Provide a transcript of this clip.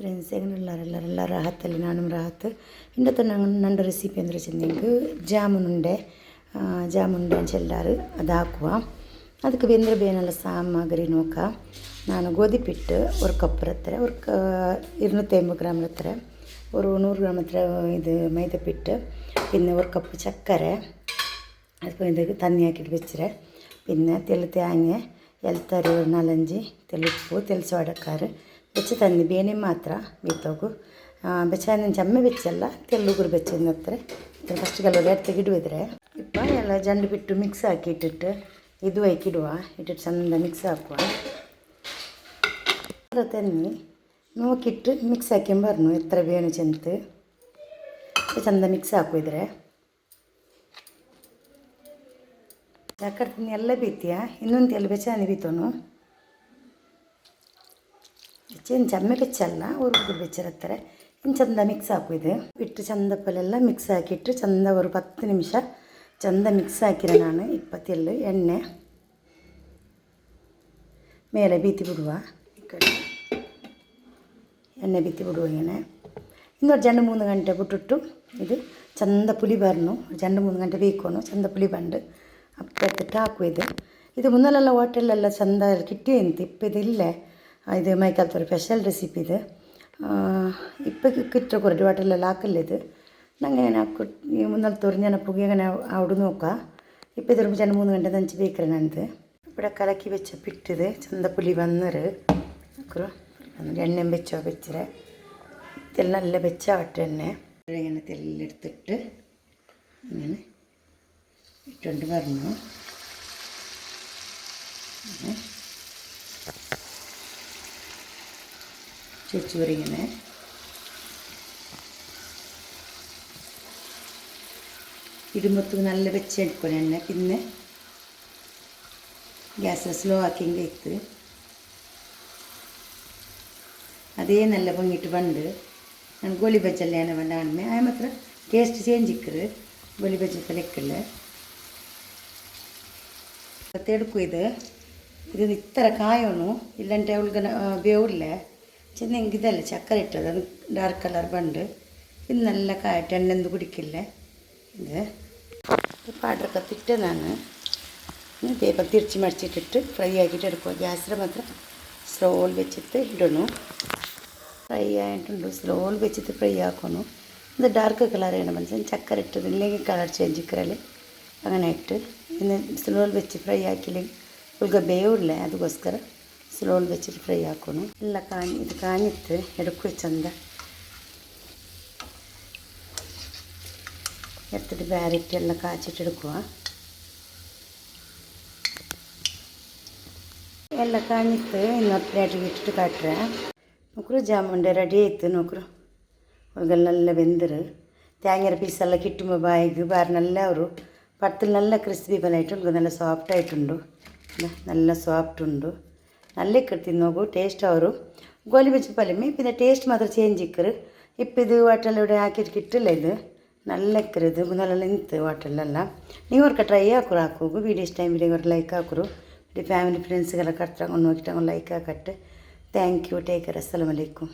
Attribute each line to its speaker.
Speaker 1: friends ಎಲ್ಲ ರಾಹತ್ತಲ್ಲಿ ನಾನು ರಾಹತ್ ಇಂಡತ್ತ ನಂದು ರೆಸಿಪಿ ಅಂದರೆ ಚೆಂದಿಗೆ ಜಾಮೂನ್ ಉಂಡೆ ಚೆಲ್ಲಾರು ಅದು ಹಾಕುವ ಅದಕ್ಕೆ ಬೆಂದ್ರೆ ಬೇನೆಲ್ಲ ಸಾಮಗ್ರಿ ನೋಕ ನಾನು ಗೋಧಿ ಪಿಟ್ಟು ஒரு ಕಪ್ ಹತ್ರ ஒரு 250 ಗ್ರಾಮ್ ಹತ್ರ ஒரு 100 ಗ್ರಾಮ್ ಹತ್ರ ಇದು ಮೈದಾ ಪಿಟ್ಟು പിന്നെ ഒരു കപ്പ് ചക്കര അതിപ്പോൾ ഇത് തന്നി ആക്കിയിട്ട് വെച്ചിട്ട് പിന്നെ തെല്ല് തേങ്ങ എൽത്തരി ഒരു 4-5 തെല്ലുപ്പ് തെല്ല് സോഡക്കാറ് വെച്ച് തന്നി ಬೇನೆ ಮಾತ್ರ ಬೀತೋಗು ಬೆಚ್ಚ ಚಮ್ಮೆ ಬೆಚ್ಚಲ್ಲ ತೆಲ್ಲುಗುರು ಬೆಚ್ಚಿನ ಹತ್ರ ಫಸ್ಟ್ ಕೆಲವರು ತೆಗಿಡುವಿದ್ರೆ ಇಪ್ಪ ಎಲ್ಲ ಜಂಡು ಬಿಟ್ಟು ಮಿಕ್ಸ್ ಹಾಕಿ ಇಟ್ಟಿಟ್ಟು ಇದು ಹಾಕಿಡುವ ಇಟ್ಟಿಟ್ಟು ಚಂದ ಮಿಕ್ಸ್ ಹಾಕುವ ತನ್ನಿ ನೋಕಿಟ್ಟು ಮಿಕ್ಸ್ ಹಾಕೊಂಬರ್ನು ಎತ್ತರ ಬೇಣು ಚೆಂತು ಚಂದ ಮಿಕ್ಸ್ ಹಾಕಿದ್ರೆ ಸಕ್ಕರೆ ತಿನ್ನಿ ಎಲ್ಲ ಬೀತಿಯ ಇನ್ನೊಂದು ಎಲ್ಲ ಬೆಚ್ಚಾನಿ ಬೀತೋನು ಬೆಚ್ಚೇನು ಚಮ್ಮೆ ಬೆಚ್ಚಲ್ಲ ಊರು ಬೆಚ್ಚಿರತ್ತಾರೆ ಇನ್ನು ಚಂದ ಮಿಕ್ಸ್ ಹಾಕಿದೆ ಬಿಟ್ಟು ಚಂದ ಪಲ್ಲೆಲ್ಲ ಮಿಕ್ಸ್ ಹಾಕಿಟ್ಟು ಚಂದ ಒಂದು 10 ನಿಮಿಷ ಚಂದ ಮಿಕ್ಸ್ ಹಾಕಿರ ನಾನು 20 ಎಣ್ಣೆ ಮೇಲೆ ಬೀತಿ ಬಿಡುವ ಈ ಕಡೆ ಎಣ್ಣೆ ಬೀತಿ ಬಿಡುವ ಇങ്ങനെ ಇನ್ನೊಂದು 2-3 ಗಂಟೆ ಬಿಟ್ಟಿಟ್ಟು ಇದು ಚಂದ ಪುಳಿ ಬರ್ನು 2-3 ಗಂಟೆ ಬೇಕೋನು ಚಂದ ಪುಳಿ ಬಂಡು ಅಪ್ಪತ್ತಿಟ್ಟು ಹಾಕುವುದು ಇದು ಮುನ್ನಲೆಲ್ಲ ಹೋಟೆಲೆಲ್ಲ ಚಂದ ಕಿಟ್ಟಿ ಅಂತ ಇಪ್ಪಿದಿಲ್ಲೇ ಇದು ಮೈಕಲ್ತವ್ರ ಸ್ಪೆಷಲ್ ರೆಸಿಪಿ ಇದು ಇಪ್ಪಕ್ಕೆ ಕಿಟ್ಟರೆ ಕೊರಡು ಹೋಟೆಲೆಲ್ಲ ಹಾಕಲ್ಲಿದ್ದು ನಂಗೆ ಹಾಕು ಈ ಮುನ್ನಲ್ ತೋರಿ ನೆನಪುಗೆ അങ്ങനെ അവിടെ നോക്കുക ഇപ്പോൾ ഇത് 2-3 ಗಂಟೆ ದಂಚಿ ಬೇಕ್ರೆ ನಂದು ഇവിടെ കലക്കി വെച്ച പിട്ടിത് ചന്ത പുളി വന്നറ് എണ്ണ വെച്ചിരെ തെല്ല നല്ല വെച്ചാവട്ടെ എണ്ണ ഇങ്ങനെ തെല്ലെടുത്തിട്ട് ഇങ്ങനെ ഇട്ടുകൊണ്ട് പറഞ്ഞു ചുവരിങ്ങനെ ഇടുമ്പത്തും നല്ല വെച്ചെടുക്കണം എണ്ണ പിന്നെ ഗ്യാസ് സ്ലോ ആക്കിയെങ്കിൽ ഇട്ട് അതേ നല്ല പൊങ്ങിയിട്ട് പണ്ട് ನಾನು ಗೋಳಿ ಬಜ್ಜಲ್ಲಿ ಏನ ಬಂದ ಆದ್ಮೇ ಆಯ ಮಾತ್ರ ಟೇಸ್ಟ್ ಚೇಂಜ್ ಇಕ್ಕರು ಗೋಳಿ ಬಜ್ಜಿ ಲೆಕ್ಕಲ್ಲ ತೆಡುಕು ಇದು ಇತ್ತರ ಕಾಯೋನು ಇಲ್ಲಂటే ಅವಳಿಗೆ ಬೇವುರ್ಲೆ ಚೆಂದ ಇದಲ್ಲ ಚಕ್ಕರೆ ಇಟ್ಟದು ಅದು ಡಾರ್ಕ್ ಕಲರ್ ಬಂದು ಇದು നല്ല ಕಾಯಿಟ್ಟು ಎಣ್ಣೆಂದು ಕುಡಿಕಿಲ್ಲ ಇದು ಪಾಡ್ರ ಕತ್ತಿಟ್ಟೆ ನಾನು പേപ്പർ തിരിച്ച് മടിച്ചിട്ടിട്ട് ഫ്രൈ ആക്കിയിട്ട് എടുക്കുക ഗ്യാസിൽ മാത്രം സ്ലോയിൽ വെച്ചിട്ട് ഇടണു ഫ്രൈ ആയിട്ടുണ്ട് സ്ലോയിൽ വെച്ചിട്ട് ഫ്രൈ ആക്കുന്നു ഇത് ഡാർക്ക് കളർ ചെയ്യണം മനസ്സിലായി ചക്കര ഇട്ടത് ഇല്ലെങ്കിൽ കളർ ചേഞ്ച് ഇക്കറൽ അങ്ങനെ ഇട്ട് ഇന്ന് സ്ലോയിൽ വെച്ച് ഫ്രൈ ആക്കിയില്ലെങ്കിൽ ഉൾಗ ಬೇವಿಲ್ಲ ಅದಕ್ಕೋಸ್ಕರ ಸ್ಲೋಲ್ വെച്ചിട്ട് ಫ್ರೈ ಹಾಕೋನು ಎಲ್ಲ ಇದು ಕಾಣಿತ್ತು ಎಡಕ್ಕೂ ಚಂದ ಎತ್ತಿಟ್ಟು ಬ್ಯಾರಿಟ್ಟು ಎಲ್ಲ ಕಾಚಿಟ್ಟು എടുക്കുക ಎಲ್ಲ ಕಾಣಿತ್ತು ಇನ್ನೊಂದು ಪ್ಲೇಟಿಗೆ ಇಟ್ಟಿಟ್ಟು ಕಾಟ್ರೆ ನೋಕ್ರು ಜಾಮೂನ್ ರೆಡಿ ಆಯ್ತು ನೋಕ್ರು ಒಳಗೆಲ್ಲ ಬೆಂದರು തേങ്ങയുടെ പീസെല്ല കിട്ടുമ്പോൾ ബാഗ് ബാറ് നല്ല ഒരു പത്തിൽ നല്ല ക്രിസ്പി പോലെ ആയിട്ടുണ്ട് നല്ല സോഫ്റ്റ് ആയിട്ടുണ്ട് നല്ല സോഫ്റ്റ് ഉണ്ട് നല്ല ഇക്കಡ್ತೀನಿ നോക്കൂ ಟೇಸ್ಟ್ ಅವರು ಗೋಲಿ ಬಜ್ಜಿ ಪಲ್ಯಮೇ പിന്നെ ಟೇಸ್ಟ್ ಮಾತ್ರ ಚೇಂಜ್ ಇಕ್ಕರು ಇಪ್ಪ ಇದು ಹೋಟೆಲ್ ಹಾಕಿಟ್ಟು ಕಿಟ್ಟಿಲ್ಲ ಇದು നല്ല ಇಕ್ಕರು ಮುನ್ನೆಲ್ಲ ನಿಂತು ಹೋಟೆಲೆಲ್ಲ ನೀವು ಅವ್ರಿಗೆ ಟ್ರೈ ಹಾಕೋಗು ವೀಡಿಯೋ ಇಷ್ಟ ಟೈಮ್ ಅವ್ರಿಗೆ ಲೈಕ್ ಹಾಕೋರು ಫ್ಯಾಮಿಲಿ ಫ್ರೆಂಡ್ಸ್ಗೆಲ್ಲ ಕಟ್ಟಾಕೊಂಡು ನೋಡಿಟ್ಟು ಲೈಕ್ ಹಾಕಟ್ಟು ಥ್ಯಾಂಕ್ ಯು ಟೇಕ್ ಕೇರ್ ಅಸ್ಸಲಾಮು ಅಲೈಕುಮ್